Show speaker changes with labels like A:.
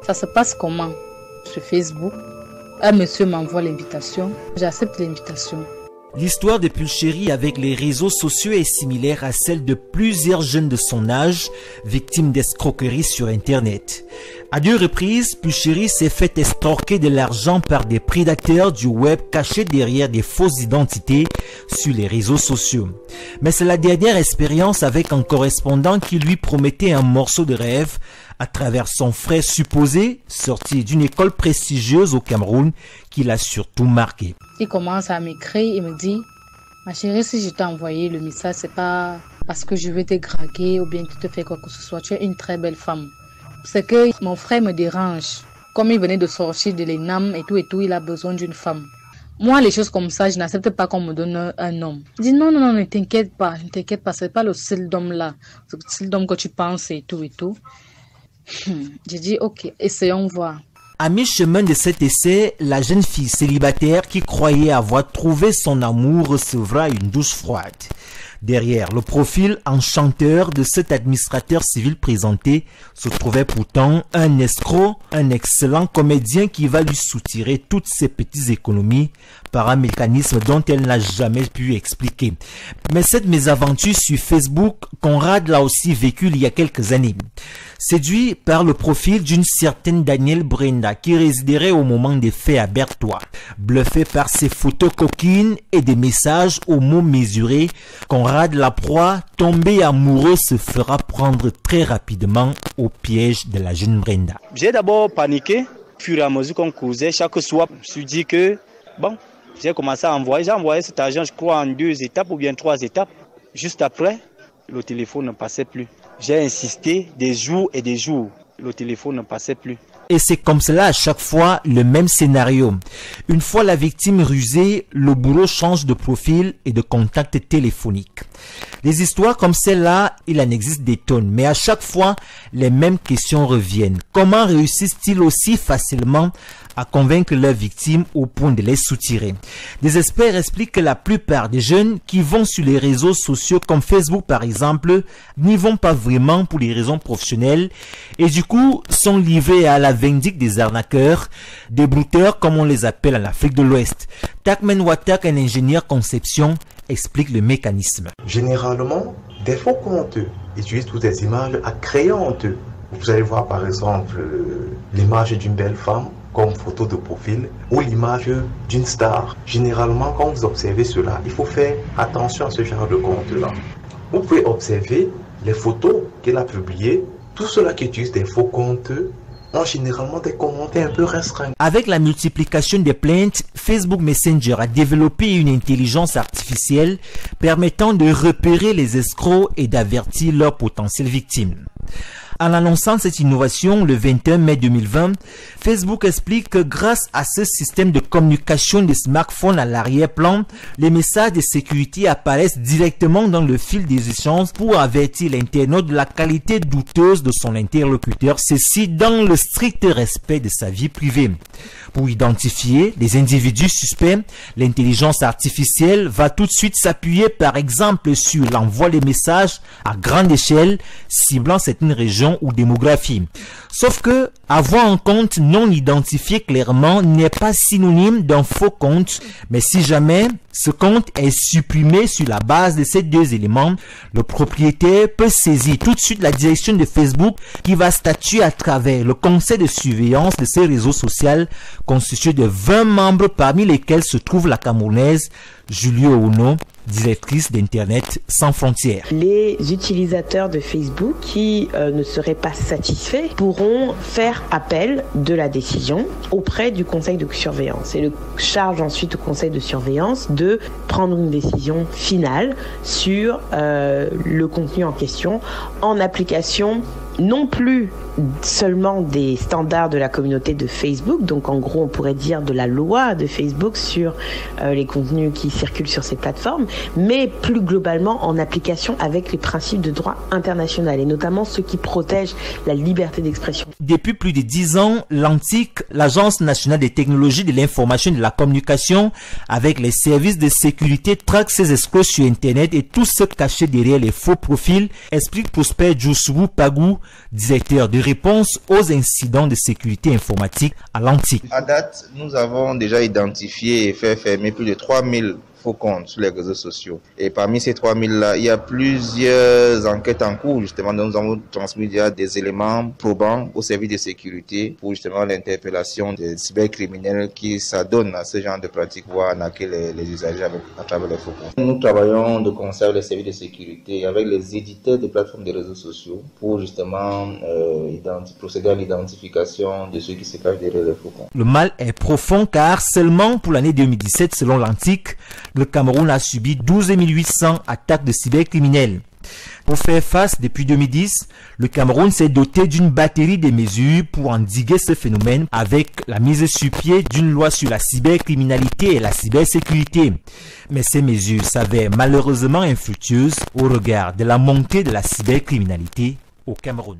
A: Ça se passe comment? Sur Facebook, un monsieur m'envoie l'invitation, j'accepte l'invitation.
B: L'histoire de Pulchérie avec les réseaux sociaux est similaire à celle de plusieurs jeunes de son âge, victimes d'escroqueries sur Internet. À 2 reprises, Pulchérie s'est fait escroquer de l'argent par des prédateurs du web cachés derrière des fausses identités sur les réseaux sociaux. Mais c'est la dernière expérience avec un correspondant qui lui promettait un morceau de rêve à travers son frère supposé, sorti d'une école prestigieuse au Cameroun, qui l'a surtout marqué.
A: Il commence à m'écrire, il me dit « Ma chérie, si je t'ai envoyé le message, c'est pas parce que je veux te draguer ou bien que tu te fais quoi que ce soit. Tu es une très belle femme. C'est que mon frère me dérange. Comme il venait de sortir de l'ENAM et tout, il a besoin d'une femme. Moi, les choses comme ça, je n'accepte pas qu'on me donne un homme. Il dit non, ne t'inquiète pas, c'est pas le style d'homme là. C'est le style d'homme que tu penses et tout. J'ai dit ok, essayons voir.
B: À mi-chemin de cet essai, la jeune fille célibataire qui croyait avoir trouvé son amour recevra une douche froide. Derrière le profil enchanteur de cet administrateur civil présenté se trouvait pourtant un escroc, un excellent comédien qui va lui soutirer toutes ses petites économies par un mécanisme dont elle n'a jamais pu expliquer. Mais cette mésaventure sur Facebook, Conrad l'a aussi vécu il y a quelques années. Séduit par le profil d'une certaine Danielle Brenda qui résiderait au moment des faits à Berthois, bluffé par ses photos coquines et des messages aux mots mesurés, Conrad la proie, tombé amoureux, se fera prendre très rapidement au piège de la jeune Brenda.
C: J'ai d'abord paniqué, au fur et à mesure qu'on causait chaque soir, je me suis dit que bon, j'ai commencé à envoyer, cet argent je crois en 2 étapes ou bien 3 étapes. Juste après, le téléphone ne passait plus. J'ai insisté des jours et des jours, le téléphone ne passait plus.
B: Et c'est comme cela à chaque fois le même scénario. Une fois la victime rusée, le bourreau change de profil et de contact téléphonique. Les histoires comme celle-là, il en existe des tonnes, mais à chaque fois, les mêmes questions reviennent. Comment réussissent-ils aussi facilement à convaincre leurs victimes au point de les soutirer? Des experts expliquent que la plupart des jeunes qui vont sur les réseaux sociaux comme Facebook par exemple, n'y vont pas vraiment pour des raisons professionnelles et du coup sont livrés à la vindicte des arnaqueurs, des brouteurs comme on les appelle en Afrique de l'Ouest. Takmen Watak, un ingénieur conception, explique le mécanisme.
D: Généralement, des faux comptes utilisent toutes des images accréantes. Vous allez voir par exemple l'image d'une belle femme comme photo de profil ou l'image d'une star. Généralement, quand vous observez cela, il faut faire attention à ce genre de compte-là. Vous pouvez observer les photos qu'elle a publiées. Tout cela qui utilise des faux comptes ont généralement des commentaires un peu restreints.
B: Avec la multiplication des plaintes, Facebook Messenger a développé une intelligence artificielle permettant de repérer les escrocs et d'avertir leurs potentielles victimes. En annonçant cette innovation le 21 mai 2020, Facebook explique que grâce à ce système de communication des smartphones à l'arrière-plan, les messages de sécurité apparaissent directement dans le fil des échanges pour avertir l'internaute de la qualité douteuse de son interlocuteur, ceci dans le strict respect de sa vie privée. Pour identifier les individus suspects, l'intelligence artificielle va tout de suite s'appuyer par exemple sur l'envoi des messages à grande échelle, ciblant certaines régions ou démographie. Sauf que avoir un compte non identifié clairement n'est pas synonyme d'un faux compte, mais si jamais ce compte est supprimé sur la base de ces 2 éléments, le propriétaire peut saisir tout de suite la direction de Facebook qui va statuer à travers le conseil de surveillance de ces réseaux sociaux constitué de 20 membres parmi lesquels se trouve la Camerounaise Julie Ouno, directrice d'Internet sans frontières.
E: Les utilisateurs de Facebook qui ne seraient pas satisfaits pourront faire appel de la décision auprès du conseil de surveillance et le charge ensuite au conseil de surveillance de prendre une décision finale sur le contenu en question en application non plus seulement des standards de la communauté de Facebook, donc en gros on pourrait dire de la loi de Facebook sur les contenus qui circulent sur ces plateformes, mais plus globalement en application avec les principes de droit international et notamment ceux qui protègent la liberté d'expression.
B: Depuis plus de 10 ans, l'ANTIC, l'Agence nationale des technologies de l'information et de la communication, avec les services de sécurité, traque ces escrocs sur Internet et tout ce caché derrière les faux profils, explique Prosper Djoussou Pagou, directeur de réponse aux incidents de sécurité informatique à l'Antique.
F: À date, nous avons déjà identifié et fait fermer plus de 3000 faux comptes sur les réseaux sociaux. Et parmi ces 3000-là, il y a plusieurs enquêtes en cours. Justement, nous avons transmis déjà des éléments probants au service de sécurité pour justement l'interpellation des cybercriminels qui s'adonnent à ce genre de pratiques, voire arnaquer les usagers à travers les faux comptes. Nous travaillons de concert avec les services de sécurité, avec les éditeurs des plateformes de réseaux sociaux pour justement procéder à l'identification de ceux qui se cachent derrière les faux comptes.
B: Le mal est profond car seulement pour l'année 2017, selon l'Antique, le Cameroun a subi 12 800 attaques de cybercriminels. Pour faire face, depuis 2010, le Cameroun s'est doté d'une batterie de mesures pour endiguer ce phénomène avec la mise sur pied d'une loi sur la cybercriminalité et la cybersécurité. Mais ces mesures s'avèrent malheureusement infructueuses au regard de la montée de la cybercriminalité au Cameroun.